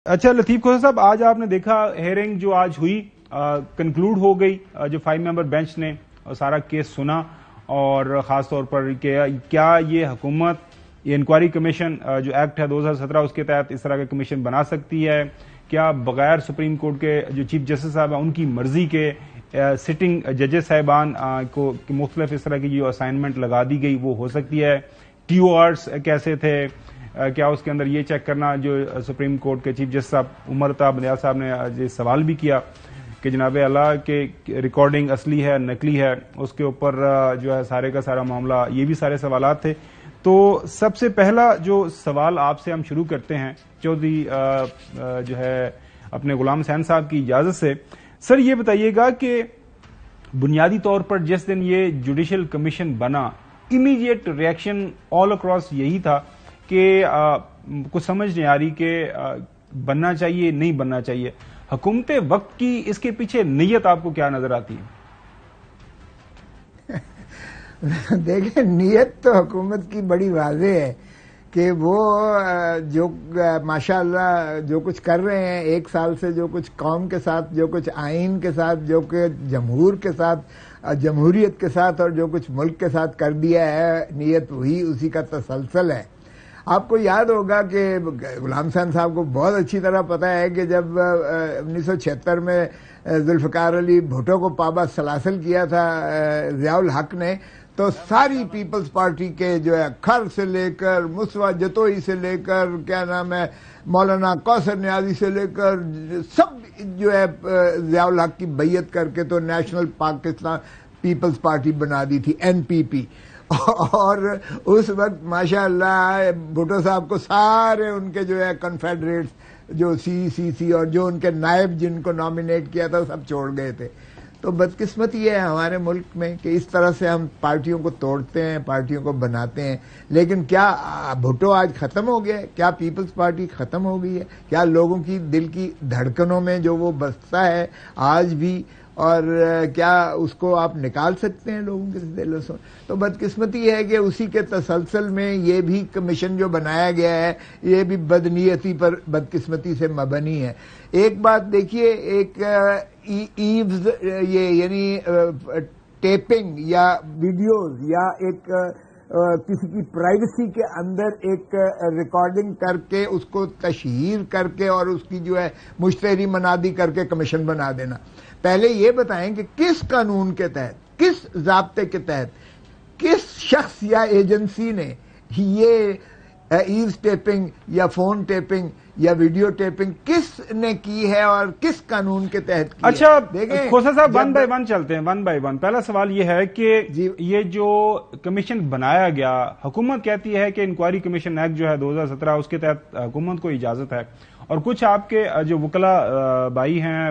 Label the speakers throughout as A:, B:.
A: اچھا لطیف کھوسا صاحب، آج آپ نے دیکھا ہیئرنگ جو آج ہوئی کنکلوڈ ہو گئی، جو 5 ممبر بینچ نے سارا کیس سنا، اور خاص طور پر کہ کیا یہ حکومت یہ انکوائری کمیشن جو ایکٹ ہے 2017 اس کے تحت اس طرح کا کمیشن بنا سکتی ہے؟ کیا بغیر سپریم کورٹ کے جو چیف جسٹس صاحب ہیں ان کی مرضی کے سٹنگ ججز صاحبان کو مختلف اس طرح کی جو اسائنمنٹ لگا دی گئی وہ ہو سکتی ہے؟ ٹیو آرٹس کیسے تھے؟ کیا اس کے اندر یہ چیک کرنا جو سپریم کورٹ کے چیف جسٹس صاحب عمر تا بندیال صاحب نے یہ سوال بھی کیا کہ جناب اللہ کے ریکارڈنگ اصلی ہے نقلی ہے، اس کے اوپر جو ہے سارے کا سارا معاملہ، یہ بھی سارے سوالات تھے۔ تو سب سے پہلا جو سوال آپ سے ہم شروع کرتے ہیں چودھری جو ہے اپنے غلام حسین صاحب کی اجازت سے، سر یہ بتائیے گا کہ بنیادی طور پر جس دن یہ جوڈیشل کمیشن بنا، امیڈیٹ ریئیکشن آل اکراس یہی تھا کہ کچھ سمجھ نہیں آ رہی کہ بننا چاہیے نہیں بننا چاہیے۔ حکومت وقت کی اس کے پیچھے نیت آپ کو کیا نظر آتی ہے؟
B: دیکھیں، نیت تو حکومت کی بڑی واضح ہے کہ وہ جو ماشاءاللہ جو کچھ کر رہے ہیں، ایک سال سے جو کچھ قوم کے ساتھ، جو کچھ آئین کے ساتھ، جو کہ جمہور کے ساتھ، جمہوریت کے ساتھ، اور جو کچھ ملک کے ساتھ کر دیا ہے، نیت وہی اسی کا تسلسل ہے۔ آپ کو یاد ہوگا کہ غلام حسین صاحب کو بہت اچھی طرح پتا ہے کہ جب 1976 میں ذوالفقار علی بھٹو کو پابند سلاسل کیا تھا ضیاء الحق نے، تو ساری پیپلز پارٹی کے جو ہے کھر سے لے کر مصطفیٰ جتوئی سے لے کر کیا نام ہے مولانا کوثر نیازی سے لے کر سب جو ہے ضیاء الحق کی بیعت کر کے تو نیشنل پاکستان پیپلز پارٹی بنا دی تھی، NPP۔ اور اس وقت ماشاءاللہ بھٹو صاحب کو سارے ان کے جو ہے کنفیڈریٹس جو CCC اور جو ان کے نائب جن کو نامینیٹ کیا تھا سب چھوڑ گئے تھے۔ تو بدقسمتی یہ ہے ہمارے ملک میں کہ اس طرح سے ہم پارٹیوں کو توڑتے ہیں، پارٹیوں کو بناتے ہیں۔ لیکن کیا بھٹو آج ختم ہو گیا ہے؟ کیا پیپلز پارٹی ختم ہو گئی ہے؟ کیا لوگوں کی دل کی دھڑکنوں میں جو وہ بستا ہے آج بھی، اور کیا اس کو آپ نکال سکتے ہیں لوگوں کے دلوں سے؟ تو بدقسمتی ہے کہ اسی کے تسلسل میں یہ بھی کمیشن جو بنایا گیا ہے یہ بھی بدنیتی پر بدقسمتی سے مبنی ہے۔ ایک بات دیکھیے، ایک ایوز یہ یعنی ٹیپنگ یا ویڈیوز یا ایک کسی کی پرائیویسی کے اندر ایک ریکارڈنگ کر کے اس کو تشہیر کر کے اور اس کی جو ہے مشتہری منادی کر کے کمیشن بنا دینا۔ پہلے یہ بتائیں کہ کس قانون کے تحت، کس ضابطے کے تحت، کس شخص یا ایجنسی نے یہ ایوز ٹیپنگ یا فون ٹیپنگ یا ویڈیو ٹیپنگ کس نے کی ہے اور کس قانون کے تحت کی؟
A: اچھا کھوسا صاحب، 1 بائی 1 چلتے ہیں، 1 بائی 1۔ پہلا سوال یہ ہے کہ یہ جو کمیشن بنایا گیا، حکومت کہتی ہے کہ انکوائری کمیشن ایکٹ جو ہے 2017 اس کے تحت حکومت کو اجازت ہے، اور کچھ آپ کے جو وکلا بھائی ہیں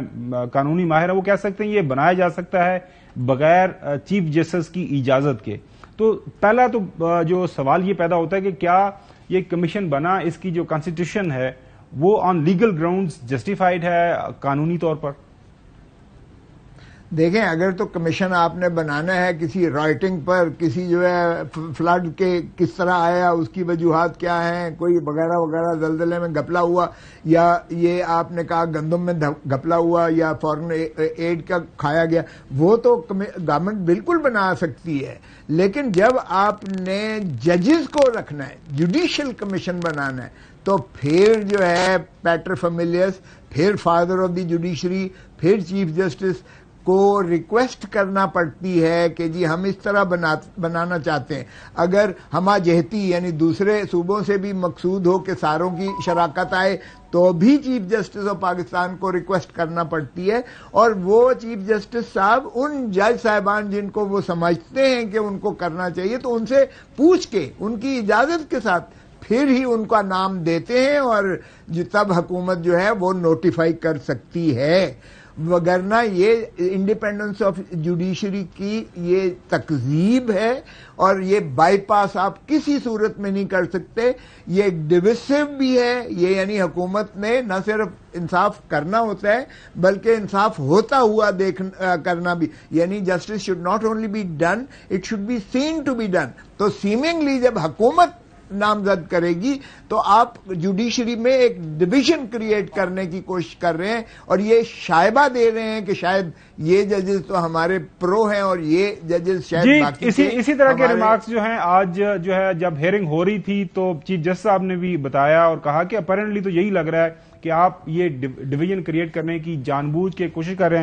A: قانونی ماہر ہیں وہ کہہ سکتے ہیں یہ بنایا جا سکتا ہے بغیر چیف جسٹس کی اجازت کے۔ تو پہلا تو جو سوال یہ پیدا ہوتا ہے کہ کیا یہ کمیشن بنا، اس کی جو کانسٹیٹیوشن ہے وہ آن لیگل گراؤنڈز جسٹیفائڈ ہے قانونی طور پر؟
B: دیکھیں، اگر تو کمیشن آپ نے بنانا ہے کسی رائٹنگ پر، کسی جو ہے فلڈ کے کس طرح آیا، اس کی وجوہات کیا ہیں، کوئی وغیرہ وغیرہ زلزلے میں گھپلا ہوا، یا یہ آپ نے کہا گندم میں گھپلا ہوا، یا فورن ایڈ کا کھایا گیا، وہ تو گورنمنٹ بالکل بنا سکتی ہے۔ لیکن جب آپ نے ججز کو رکھنا ہے، جوڈیشل کمیشن بنانا ہے، تو پھر جو ہے پیٹر فیملیس، پھر فادر آف دی جوڈیشری، پھر چیف جسٹس کو ریکویسٹ کرنا پڑتی ہے کہ جی ہم اس طرح بنانا چاہتے ہیں۔ اگر ہمہ جہتی یعنی دوسرے صوبوں سے بھی مقصود ہو کہ ساروں کی شراکت آئے تو بھی چیف جسٹس آف پاکستان کو ریکویسٹ کرنا پڑتی ہے، اور وہ چیف جسٹس صاحب ان جج صاحبان جن کو وہ سمجھتے ہیں کہ ان کو کرنا چاہیے تو ان سے پوچھ کے ان کی اجازت کے ساتھ پھر ہی ان کا نام دیتے ہیں، اور تب حکومت جو ہے وہ نوٹیفائی کر سکتی ہے۔ وگرنہ یہ انڈیپینڈنس آف جوڈیشری کی یہ تکذیب ہے، اور یہ بائی پاس آپ کسی صورت میں نہیں کر سکتے۔ یہ ایک ڈویسو بھی ہے، یہ یعنی حکومت نے نہ صرف انصاف کرنا ہوتا ہے بلکہ انصاف ہوتا ہوا کرنا بھی، یعنی justice should not only be done, it should be seen to be done. تو سیمنگلی جب حکومت نامزد کرے گی تو آپ جوڈیشری میں ایک ڈویژن کریٹ کرنے کی کوشش کر رہے ہیں اور یہ شائبہ دے رہے ہیں کہ شاید یہ ججز تو ہمارے پرو ہیں اور یہ ججز شاید باقی
A: اسی طرح کے ریمارکس جو ہیں آج جو ہے جب ہیئرنگ ہو رہی تھی تو چیف جسٹس صاحب نے بھی بتایا اور کہا کہ اپیرنٹلی تو یہی لگ رہا ہے کہ آپ یہ ڈویژن کریٹ کرنے کی جان بوجھ کے کوشش کر رہے ہیں